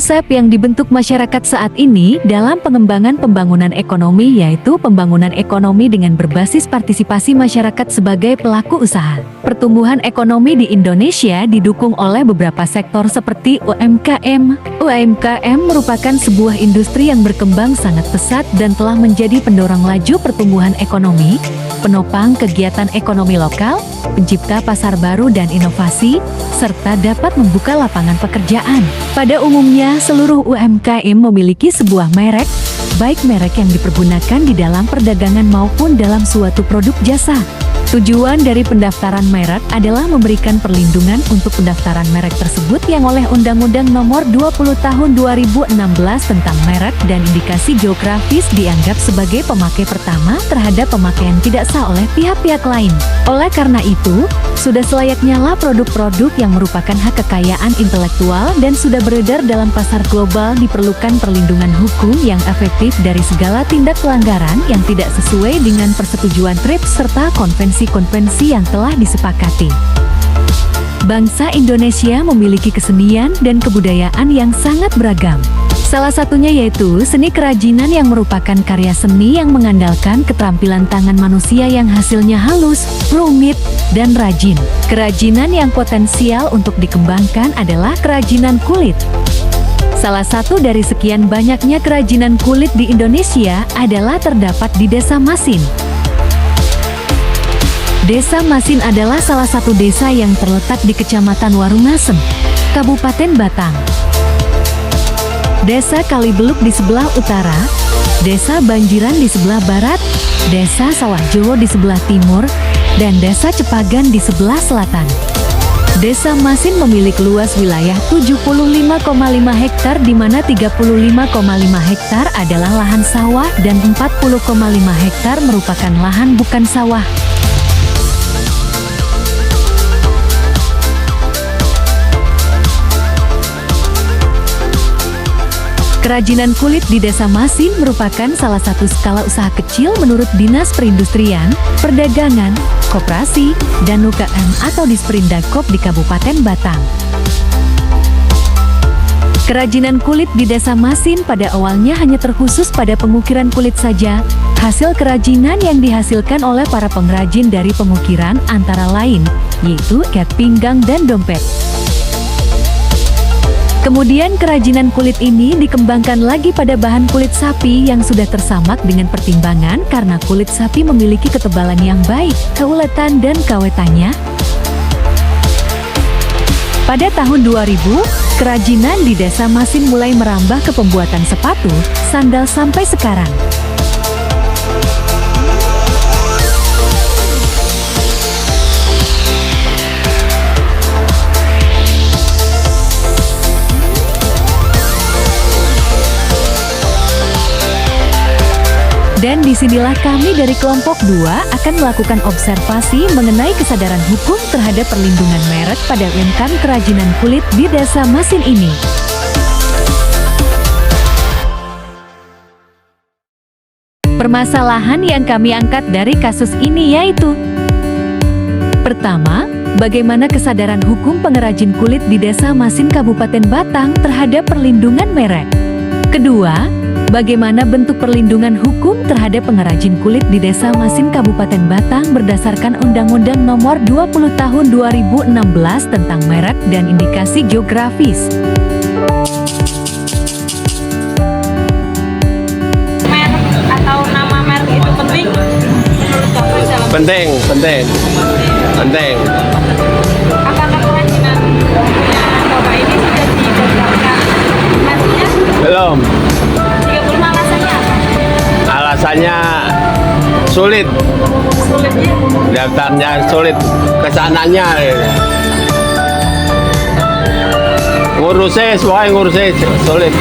Konsep yang dibentuk masyarakat saat ini dalam pengembangan pembangunan ekonomi yaitu pembangunan ekonomi dengan berbasis partisipasi masyarakat sebagai pelaku usaha. Pertumbuhan ekonomi di Indonesia didukung oleh beberapa sektor seperti UMKM. UMKM merupakan sebuah industri yang berkembang sangat pesat dan telah menjadi pendorong laju pertumbuhan ekonomi, penopang kegiatan ekonomi lokal, pencipta pasar baru dan inovasi, serta dapat membuka lapangan pekerjaan. Pada umumnya, seluruh UMKM memiliki sebuah merek, baik merek yang dipergunakan di dalam perdagangan maupun dalam suatu produk jasa. Tujuan dari pendaftaran merek adalah memberikan perlindungan untuk pendaftaran merek tersebut yang oleh Undang-Undang Nomor 20 Tahun 2016 tentang merek dan indikasi geografis dianggap sebagai pemakai pertama terhadap pemakaian tidak sah oleh pihak-pihak lain. Oleh karena itu, sudah selayaknya lah produk-produk yang merupakan hak kekayaan intelektual dan sudah beredar dalam pasar global diperlukan perlindungan hukum yang efektif dari segala tindak pelanggaran yang tidak sesuai dengan persetujuan TRIPS serta konvensi-konvensi yang telah disepakati. Bangsa Indonesia memiliki kesenian dan kebudayaan yang sangat beragam. Salah satunya yaitu seni kerajinan yang merupakan karya seni yang mengandalkan keterampilan tangan manusia yang hasilnya halus, rumit, dan rajin. Kerajinan yang potensial untuk dikembangkan adalah kerajinan kulit. Salah satu dari sekian banyaknya kerajinan kulit di Indonesia adalah terdapat di Desa Masin. Desa Masin adalah salah satu desa yang terletak di Kecamatan Warungasem, Kabupaten Batang. Desa Kalibeluk di sebelah utara, Desa Banjiran di sebelah barat, Desa Sawah Jowo di sebelah timur, dan Desa Cepagan di sebelah selatan. Desa Masin memiliki luas wilayah 75,5 hektar di mana 35,5 hektar adalah lahan sawah dan 40,5 hektar merupakan lahan bukan sawah. Kerajinan kulit di Desa Masin merupakan salah satu skala usaha kecil menurut Dinas Perindustrian, Perdagangan, Koperasi, dan UKM atau Disperindakop di Kabupaten Batang. Kerajinan kulit di Desa Masin pada awalnya hanya terkhusus pada pengukiran kulit saja. Hasil kerajinan yang dihasilkan oleh para pengrajin dari pengukiran antara lain, yaitu ikat pinggang dan dompet. Kemudian kerajinan kulit ini dikembangkan lagi pada bahan kulit sapi yang sudah tersamak dengan pertimbangan karena kulit sapi memiliki ketebalan yang baik, keuletan dan kawetannya. Pada tahun 2000, kerajinan di Desa Masin mulai merambah ke pembuatan sepatu, sandal sampai sekarang. Dan disinilah kami dari kelompok 2 akan melakukan observasi mengenai kesadaran hukum terhadap perlindungan merek pada UMKM kerajinan kulit di Desa Masin ini. Permasalahan yang kami angkat dari kasus ini yaitu: pertama, bagaimana kesadaran hukum pengrajin kulit di Desa Masin Kabupaten Batang terhadap perlindungan merek. Kedua, bagaimana bentuk perlindungan hukum terhadap pengrajin kulit di Desa Masin Kabupaten Batang berdasarkan Undang-Undang Nomor 20 Tahun 2016 tentang merek dan indikasi geografis. Merek atau nama merek itu penting menurut Bapak dalam Penting. apakah kerajinan Bapak ini sudah didaftarkan? Maksudnya Belum. 35 alasannya apa? Alasannya sulit. Sulitnya Daftarnya sulit. Kesananya. Ngurusnya sulit.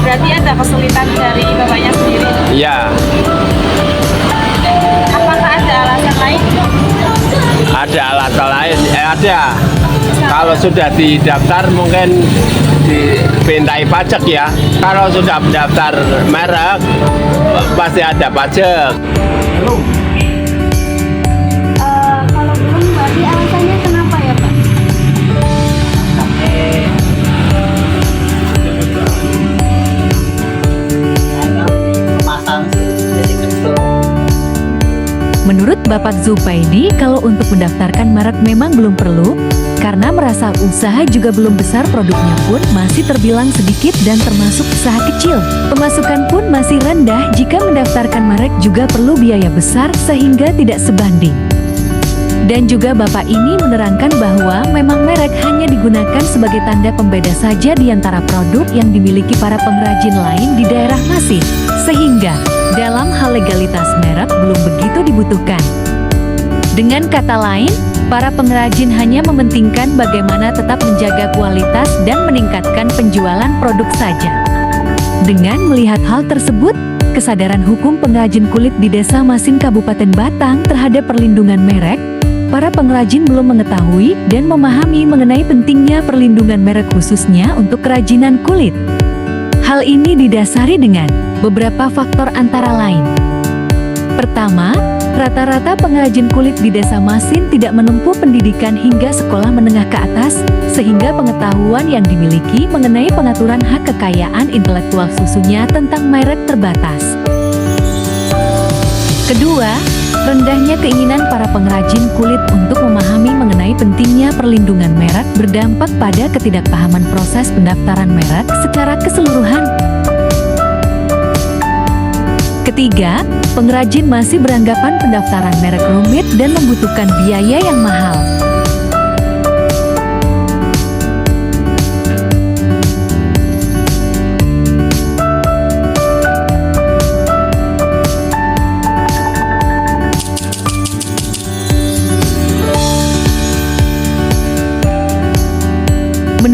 berarti ada kesulitan dari Bapaknya sendiri. Iya. Apakah ada alasan lain? Ada alasan lain. Ada. Kalau sudah didaftar mungkin dipintai pajak ya. Kalau sudah mendaftar merek pasti ada pajak. Kalau belum berarti alasannya kenapa ya Pak? Bapak Zupaidi kalau untuk mendaftarkan merek memang belum perlu, karena merasa usaha juga belum besar, produknya pun masih terbilang sedikit dan termasuk usaha kecil. Pemasukan pun masih rendah, jika mendaftarkan merek juga perlu biaya besar sehingga tidak sebanding. Dan juga Bapak ini menerangkan bahwa memang merek hanya digunakan sebagai tanda pembeda saja di antara produk yang dimiliki para pengrajin lain di daerah Masin. Sehingga, dalam hal legalitas merek belum begitu dibutuhkan. Dengan kata lain, para pengrajin hanya mementingkan bagaimana tetap menjaga kualitas dan meningkatkan penjualan produk saja. Dengan melihat hal tersebut, kesadaran hukum pengrajin kulit di Desa Masin Kabupaten Batang terhadap perlindungan merek, para pengrajin belum mengetahui dan memahami mengenai pentingnya perlindungan merek khususnya untuk kerajinan kulit. Hal ini didasari dengan beberapa faktor antara lain. Pertama, rata-rata pengrajin kulit di Desa Masin tidak menempuh pendidikan hingga sekolah menengah ke atas, sehingga pengetahuan yang dimiliki mengenai pengaturan hak kekayaan intelektual khususnya tentang merek terbatas. Kedua, rendahnya keinginan para pengrajin kulit untuk memahami mengenai pentingnya perlindungan merek berdampak pada ketidakpahaman proses pendaftaran merek secara keseluruhan. Ketiga, pengrajin masih beranggapan pendaftaran merek rumit dan membutuhkan biaya yang mahal.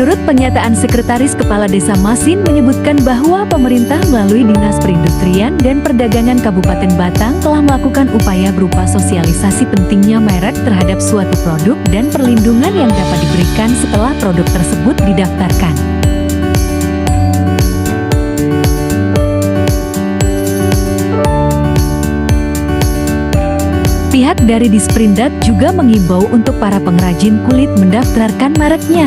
Menurut pernyataan Sekretaris Kepala Desa Masin menyebutkan bahwa pemerintah melalui Dinas Perindustrian dan Perdagangan Kabupaten Batang telah melakukan upaya berupa sosialisasi pentingnya merek terhadap suatu produk dan perlindungan yang dapat diberikan setelah produk tersebut didaftarkan. Pihak dari Disperindak juga mengimbau untuk para pengrajin kulit mendaftarkan mereknya.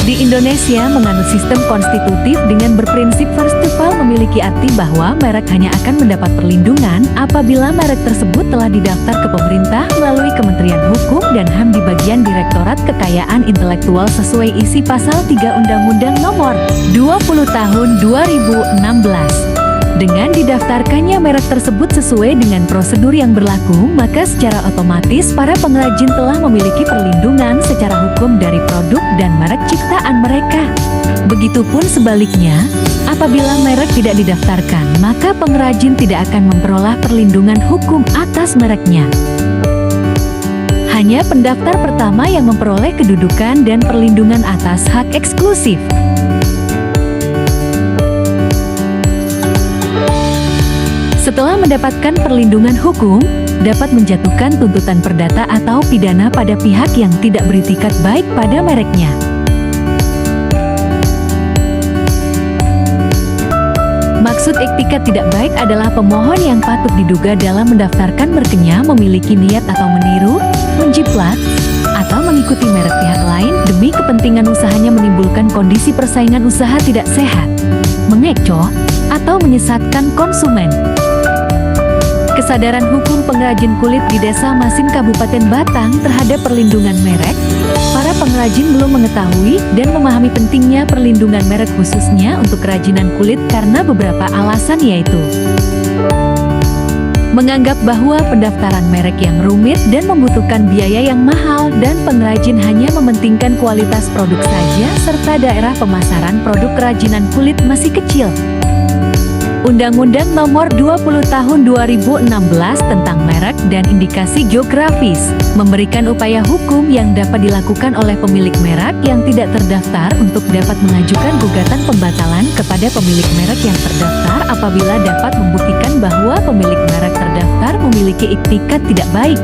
Di Indonesia menganut sistem konstitutif dengan berprinsip first to file memiliki arti bahwa merek hanya akan mendapat perlindungan apabila merek tersebut telah didaftar ke pemerintah melalui Kementerian Hukum dan HAM di bagian Direktorat Kekayaan Intelektual sesuai isi pasal 3 Undang-Undang Nomor 20 Tahun 2016. Dengan didaftarkannya merek tersebut sesuai dengan prosedur yang berlaku, maka secara otomatis para pengrajin telah memiliki perlindungan secara hukum dari produk dan merek ciptaan mereka. Begitupun sebaliknya, apabila merek tidak didaftarkan, maka pengrajin tidak akan memperoleh perlindungan hukum atas mereknya. Hanya pendaftar pertama yang memperoleh kedudukan dan perlindungan atas hak eksklusif. Setelah mendapatkan perlindungan hukum, dapat menjatuhkan tuntutan perdata atau pidana pada pihak yang tidak beritikat baik pada mereknya. Maksud iktikat tidak baik adalah pemohon yang patut diduga dalam mendaftarkan mereknya memiliki niat atau meniru, menjiplak, atau mengikuti merek pihak lain demi kepentingan usahanya menimbulkan kondisi persaingan usaha tidak sehat, mengecoh, atau menyesatkan konsumen. Kesadaran hukum pengrajin kulit di Desa Masin Kabupaten Batang terhadap perlindungan merek, para pengrajin belum mengetahui dan memahami pentingnya perlindungan merek khususnya untuk kerajinan kulit karena beberapa alasan, yaitu menganggap bahwa pendaftaran merek yang rumit dan membutuhkan biaya yang mahal dan pengrajin hanya mementingkan kualitas produk saja serta daerah pemasaran produk kerajinan kulit masih kecil. Undang-Undang Nomor 20 Tahun 2016 tentang merek dan indikasi geografis memberikan upaya hukum yang dapat dilakukan oleh pemilik merek yang tidak terdaftar untuk dapat mengajukan gugatan pembatalan kepada pemilik merek yang terdaftar apabila dapat membuktikan bahwa pemilik merek terdaftar memiliki iktikat tidak baik.